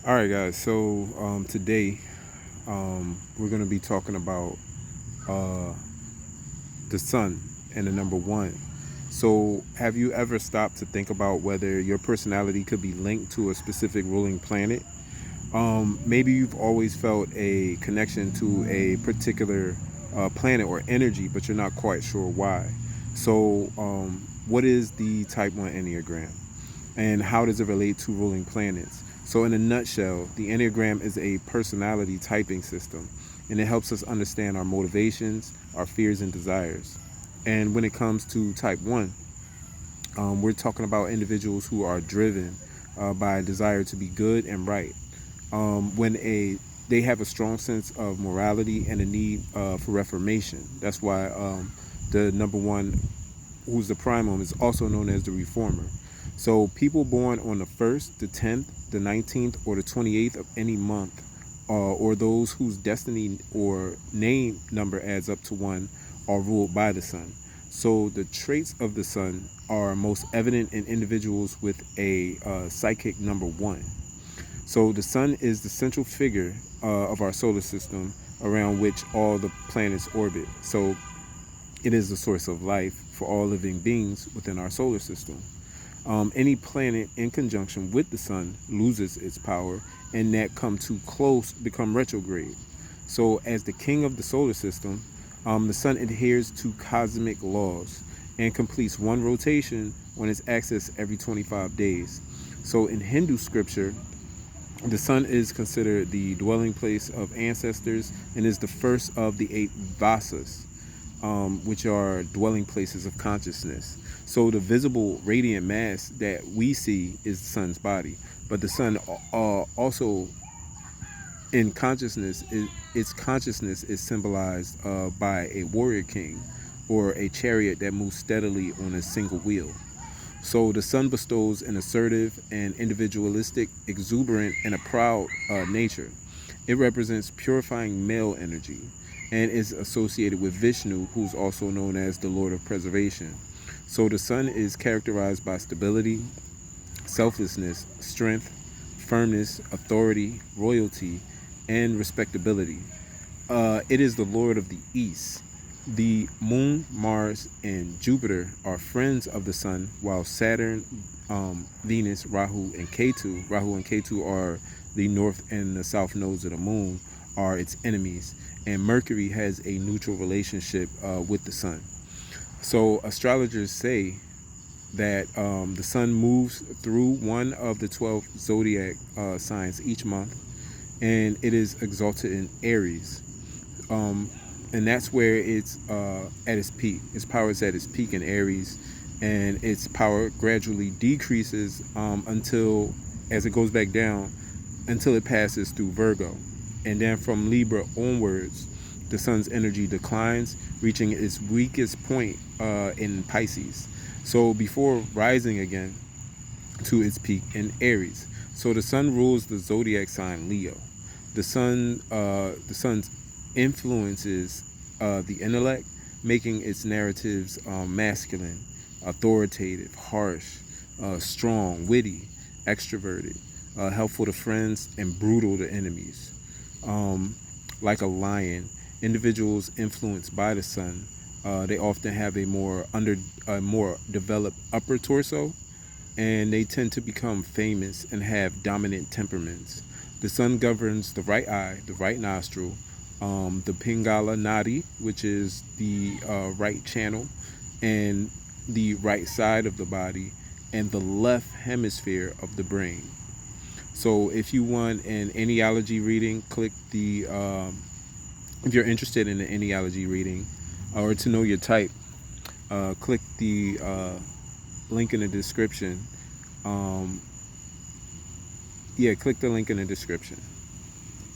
All right, guys. So today we're going to be talking about uh, the sun and the number one. So, have you ever stopped to think about whether your personality could be linked to a specific ruling planet? Maybe you've always felt a connection to a particular planet or energy, but you're not quite sure why. So, what is the Type 1 Enneagram? And how does it relate to ruling planets? So, in a nutshell, the Enneagram is a personality typing system, and it helps us understand our motivations, our fears, and desires. And when it comes to Type 1, we're talking about individuals who are driven by a desire to be good and right. When they have a strong sense of morality and a need for reformation. That's why the number one, who's the primum, is also known as the reformer. So people born on the 1st, the 10th, the 19th, or the 28th of any month, or those whose destiny or name number adds up to 1, are ruled by the sun. So the traits of the sun are most evident in individuals with a psychic number 1. So the sun is the central figure of our solar system around which all the planets orbit. So it is the source of life for all living beings within our solar system. Any planet in conjunction with the sun loses its power, and that come too close become retrograde. So as the king of the solar system, the sun adheres to cosmic laws and completes one rotation on its axis every 25 days. So in Hindu scripture, the sun is considered the dwelling place of ancestors and is the first of the 8 vasas, which are dwelling places of consciousness. So the visible radiant mass that we see is the sun's body, but the sun also in consciousness, its consciousness is symbolized by a warrior king or a chariot that moves steadily on a single wheel. So the sun bestows an assertive and individualistic, exuberant, and a proud nature. It represents purifying male energy and is associated with Vishnu, who's also known as the Lord of Preservation. So the sun is characterized by stability, selflessness, strength, firmness, authority, royalty, and respectability. It is the Lord of the East. The Moon, Mars, and Jupiter are friends of the Sun, while Saturn, Venus, Rahu, and Ketu are the north and the south nodes of the Moon, are its enemies. And Mercury has a neutral relationship with the Sun. So astrologers say that the Sun moves through one of the 12 zodiac signs each month, and it is exalted in Aries. And that's where it's at its peak. Its power is at its peak in Aries, and its power gradually decreases until, as it goes back down, until it passes through Virgo. And then from Libra onwards, the sun's energy declines, reaching its weakest point in Pisces. So before rising again to its peak in Aries. So the sun rules the zodiac sign Leo. The sun's influences the intellect, making its narratives masculine, authoritative, harsh, strong, witty, extroverted, helpful to friends, and brutal to enemies. Like a lion, individuals influenced by the sun, they often have a more developed upper torso, and they tend to become famous and have dominant temperaments. The sun governs the right eye, the right nostril, the Pingala Nadi, which is the right channel, and the right side of the body, and the left hemisphere of the brain. So if you want an enneaology reading, click the, if you're interested in an enneaology reading or to know your type, click the link in the description. Click the link in the description.